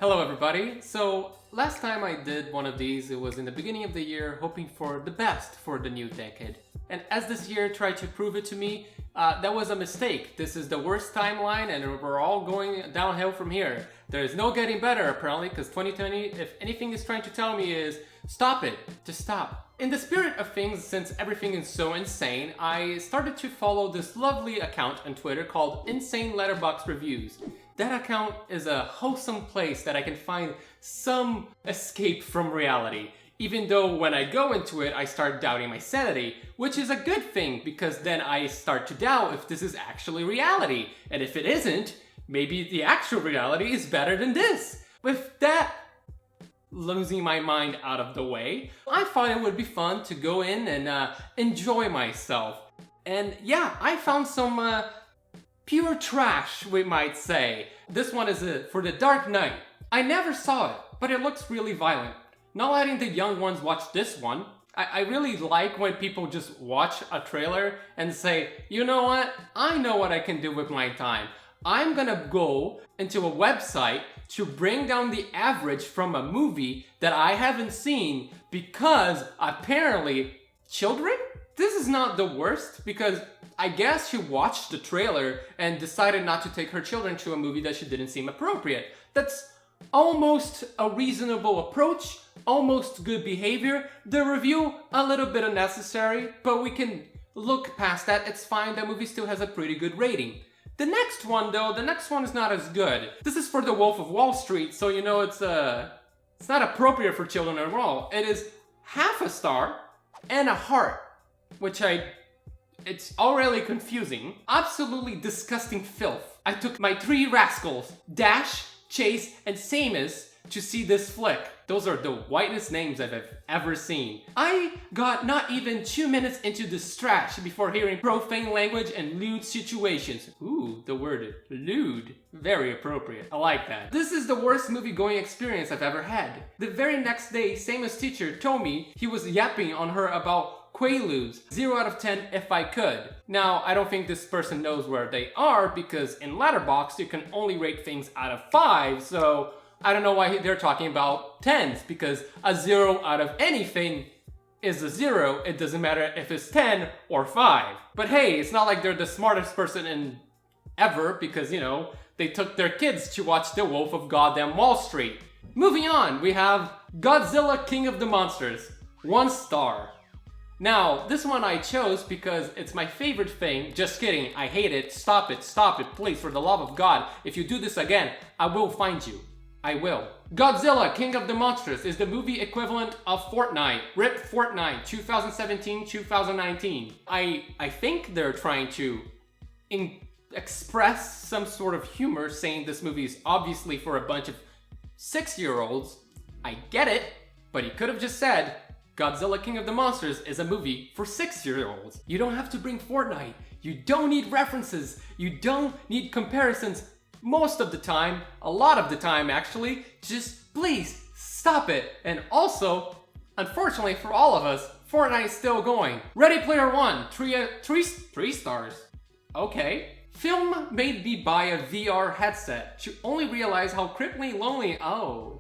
Hello everybody. So last time I did one of these, it was in the beginning of the year, hoping for the best for the new decade. And as this year tried to prove it to me, that was a mistake. This is the worst timeline and we're all going downhill from here. There is no getting better apparently, because 2020, if anything is trying to tell me is, stop it, just stop. In the spirit of things, since everything is so insane, I started to follow this lovely account on Twitter called InsaneLetterboxd Reviews. That account is a wholesome place that I can find some escape from reality. Even though when I go into it, I start doubting my sanity, which is a good thing because then I start to doubt if this is actually reality. And if it isn't, maybe the actual reality is better than this. With that losing my mind out of the way, I thought it would be fun to go in and enjoy myself. And yeah, I found some pure trash, we might say. This one is for The Dark Knight. I never saw it, but it looks really violent. Not letting the young ones watch this one. I really like when people just watch a trailer and say, you know what? I know what I can do with my time. I'm gonna go into a website to bring down the average from a movie that I haven't seen because apparently children? This is not the worst because I guess she watched the trailer and decided not to take her children to a movie that she didn't seem appropriate. That's almost a reasonable approach, almost good behavior. The review, a little bit unnecessary, but we can look past that. It's fine, the movie still has a pretty good rating. The next one though, the next one is not as good. This is for The Wolf of Wall Street, so you know it's not appropriate for children at all. It is half a star and a heart, which it's already confusing. Absolutely disgusting filth. I took my three rascals, Dash, Chase, and Samus, to see this flick. Those are the whitest names I've ever seen. I got not even 2 minutes into this trash before hearing profane language and lewd situations. Ooh, the word lewd. Very appropriate. I like that. This is the worst movie-going experience I've ever had. The very next day, Samus' teacher told me he was yapping on her about Quaaludes. 0 out of 10 if I could. Now, I don't think this person knows where they are because in Letterboxd you can only rate things out of 5, so I don't know why they're talking about 10s because a 0 out of anything is a 0. It doesn't matter if it's 10 or 5. But hey, it's not like they're the smartest person in ever because, you know, they took their kids to watch The Wolf of Goddamn Wall Street. Moving on, we have Godzilla King of the Monsters. 1 star. Now, this one I chose because it's my favorite thing. Just kidding, I hate it. Stop it, please, for the love of God. If you do this again, I will find you. I will. Godzilla King of the Monsters is the movie equivalent of Fortnite. RIP Fortnite, 2017-2019. I think they're trying to express some sort of humor, saying this movie is obviously for a bunch of 6-year-olds. I get it, but he could have just said, Godzilla King of the Monsters is a movie for 6-year-olds. You don't have to bring Fortnite. You don't need references. You don't need comparisons. Most of the time, a lot of the time actually, just please stop it. And also, unfortunately for all of us, Fortnite is still going. Ready Player One, three stars. Okay. Film made me buy a VR headset to only realize how crippling lonely. Oh,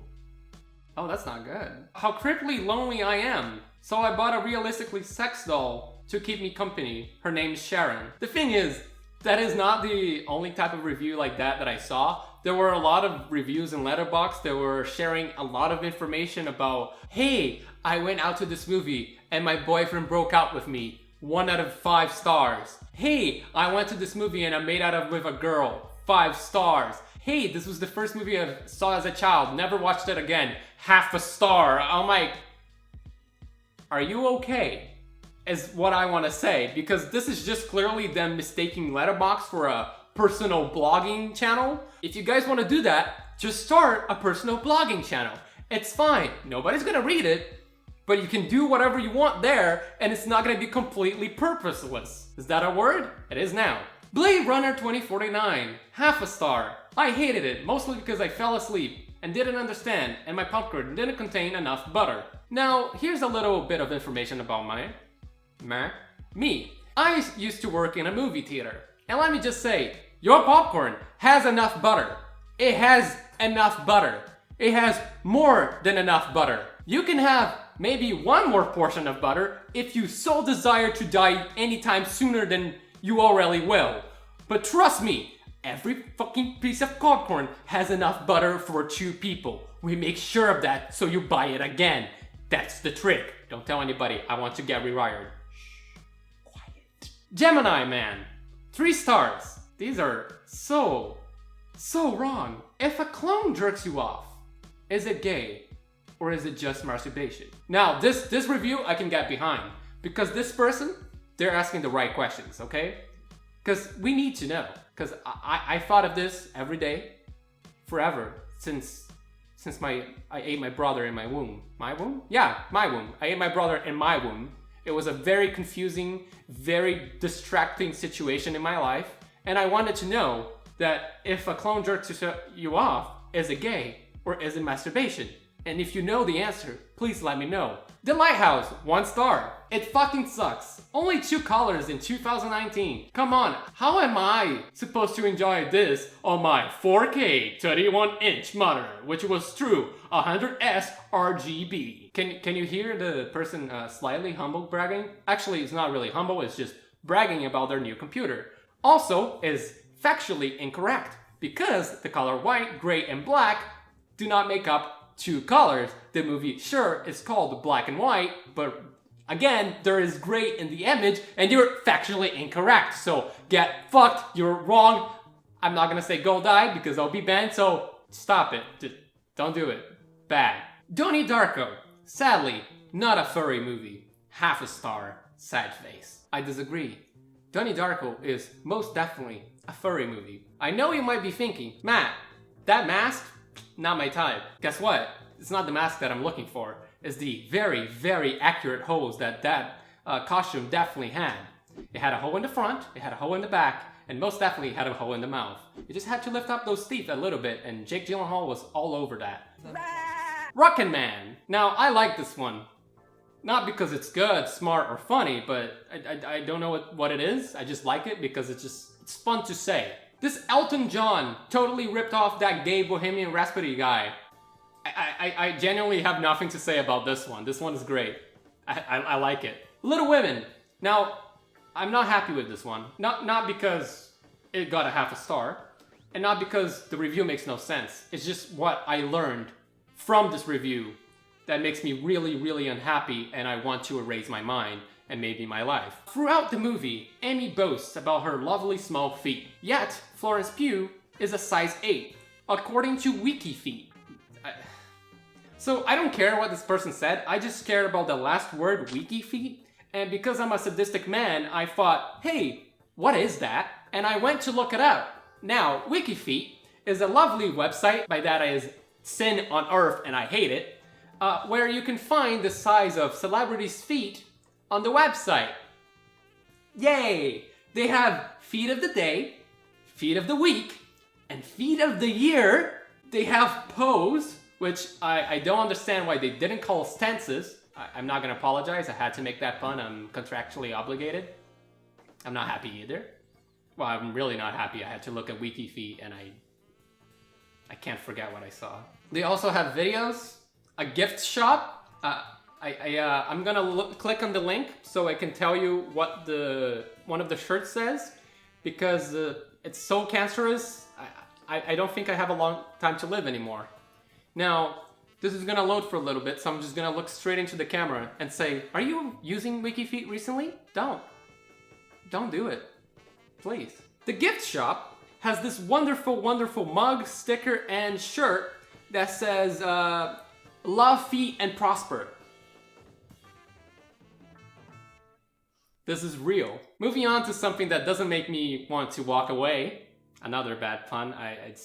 that's not good. How crippling lonely I am. So I bought a realistically sex doll to keep me company. Her name's Sharon. The thing is, that is not the only type of review like that I saw. There were a lot of reviews in Letterboxd that were sharing a lot of information about, hey, I went out to this movie and my boyfriend broke out with me. 1 out of 5 stars. Hey, I went to this movie and I made out with a girl. 5 stars. Hey, this was the first movie I saw as a child. Never watched it again. Half a star. I'm like, are you okay? Is what I want to say, because this is just clearly them mistaking Letterboxd for a personal blogging channel. If you guys want to do that, just start a personal blogging channel. It's fine. Nobody's gonna read it, but you can do whatever you want there, and it's not gonna be completely purposeless. Is that a word? It is now. Blade Runner 2049. Half a star. I hated it, mostly because I fell asleep and didn't understand, and my popcorn didn't contain enough butter. Now, here's a little bit of information about me. I used to work in a movie theater, and let me just say, your popcorn has enough butter. It has enough butter. It has more than enough butter. You can have maybe one more portion of butter if you so desire to die anytime sooner than you already will. But trust me, every fucking piece of popcorn has enough butter for 2 people. We make sure of that so you buy it again. That's the trick. Don't tell anybody, I want to get rewired. Shh, quiet. Gemini Man, 3 stars. These are so wrong. If a clone jerks you off, is it gay or is it just masturbation? Now, this review I can get behind because this person, they're asking the right questions, okay? Because we need to know. Because I thought of this every day, forever, since I ate my brother in my womb. My womb? Yeah, my womb. I ate my brother in my womb. It was a very confusing, very distracting situation in my life. And I wanted to know that if a clone jerks you off, is it gay or is it masturbation? And if you know the answer, please let me know. The Lighthouse, 1 star. It fucking sucks. Only 2 colors in 2019. Come on, how am I supposed to enjoy this on my 4K 31-inch monitor, which was true 100S RGB? Can you hear the person slightly humble bragging? Actually, it's not really humble, it's just bragging about their new computer. Also, is factually incorrect because the color white, gray, and black do not make up 2 colors. The movie, sure, is called black and white, but again, there is gray in the image, and you're factually incorrect. So get fucked, you're wrong. I'm not gonna say go die because I'll be banned, so stop it. Just don't do it. Bad. Donnie Darko, sadly, not a furry movie. Half a star, sad face. I disagree. Donnie Darko is most definitely a furry movie. I know you might be thinking, Matt, that mask? Not my type. Guess what? It's not the mask that I'm looking for. It's the very, very accurate holes that costume definitely had. It had a hole in the front, it had a hole in the back, and most definitely had a hole in the mouth. You just had to lift up those teeth a little bit, and Jake Gyllenhaal was all over that. Rockin' Man. Now, I like this one. Not because it's good, smart, or funny, but I don't know what it is. I just like it because it's fun to say. This Elton John totally ripped off that gay Bohemian Rhapsody guy. I genuinely have nothing to say about this one. This one is great. I like it. Little Women. Now, I'm not happy with this one. Not because it got a half a star, and not because the review makes no sense. It's just what I learned from this review that makes me really, really unhappy, and I want to erase my mind and maybe my life. Throughout the movie, Amy boasts about her lovely small feet. Yet, Florence Pugh is a size 8, according to Wiki Feet. So I don't care what this person said, I just care about the last word, Wiki Feet, and because I'm a sadistic man, I thought, hey, what is that? And I went to look it up. Now, Wiki Feet is a lovely website, by that is sin on earth and I hate it, where you can find the size of celebrities' feet on the website. Yay! They have feet of the day, feet of the week, and feet of the year. They have pose, which I don't understand why they didn't call stances. I'm not gonna apologize, I had to make that pun, I'm contractually obligated. I'm not happy either. Well, I'm really not happy. I had to look at Wiki Feet and I can't forget what I saw. They also have videos, a gift shop. I'm gonna click on the link so I can tell you what one of the shirts says, because it's so cancerous. I don't think I have a long time to live anymore. Now, this is gonna load for a little bit, so I'm just gonna look straight into the camera and say, are you using Wiki Feet recently? Don't do it, please. The gift shop has this wonderful, wonderful mug, sticker, and shirt that says, love feet and prosper. This is real. Moving on to something that doesn't make me want to walk away. Another bad pun. I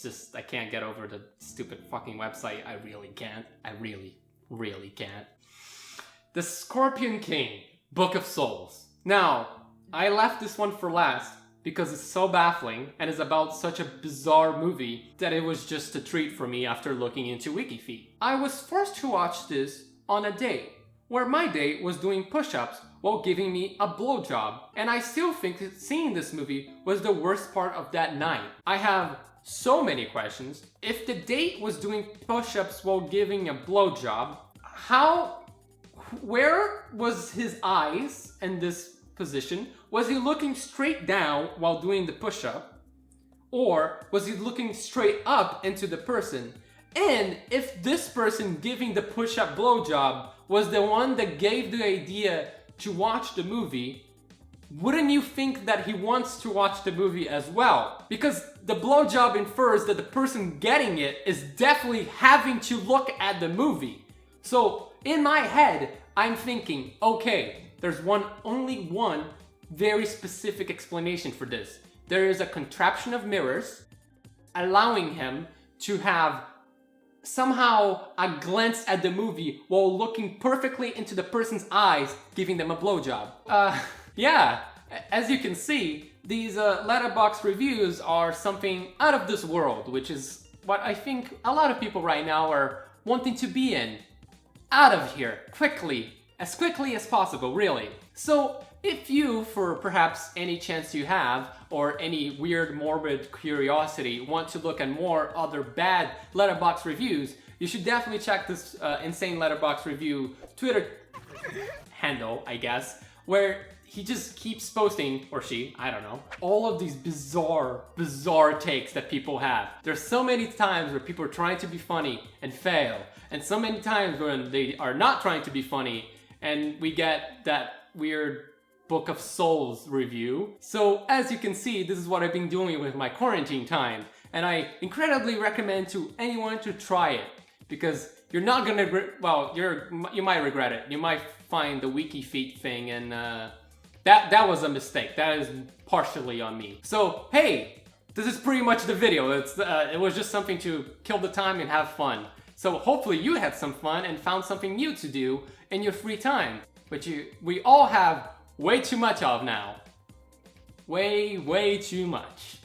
can't get over the stupid fucking website. I really can't. I really, really can't. The Scorpion King, Book of Souls. Now, I left this one for last because it's so baffling and is about such a bizarre movie that it was just a treat for me after looking into Wiki Feet. I was forced to watch this on a date, where my date was doing push-ups while giving me a blowjob, and I still think that seeing this movie was the worst part of that night. I have so many questions. If the date was doing push-ups while giving a blowjob, where was his eyes in this position? Was he looking straight down while doing the push-up? Or was he looking straight up into the person? And if this person giving the push-up blowjob was the one that gave the idea to watch the movie, wouldn't you think that he wants to watch the movie as well? Because the blowjob infers that the person getting it is definitely having to look at the movie. So in my head, I'm thinking, okay, there's only one very specific explanation for this. There is a contraption of mirrors allowing him to have somehow a glance at the movie while looking perfectly into the person's eyes, giving them a blowjob. Yeah, as you can see, these Letterboxd reviews are something out of this world, which is what I think a lot of people right now are wanting to be in. Out of here, quickly as possible, really. So, if you, for perhaps any chance you have, or any weird morbid curiosity, want to look at more other bad Letterboxd reviews, you should definitely check this InsaneLetterboxd review Twitter handle, I guess, where he just keeps posting, or she, I don't know, all of these bizarre takes that people have. There's so many times where people are trying to be funny and fail, and so many times when they are not trying to be funny, and we get that weird Book of Souls review. So as you can see, this is what I've been doing with my quarantine time, and I incredibly recommend to anyone to try it, because you're not gonna, you might regret it. You might find the Wiki Feet thing, and that was a mistake. That is partially on me. So hey, this is pretty much the video. It was just something to kill the time and have fun. So hopefully you had some fun and found something new to do in your free time, which we all have way too much of now. Way too much.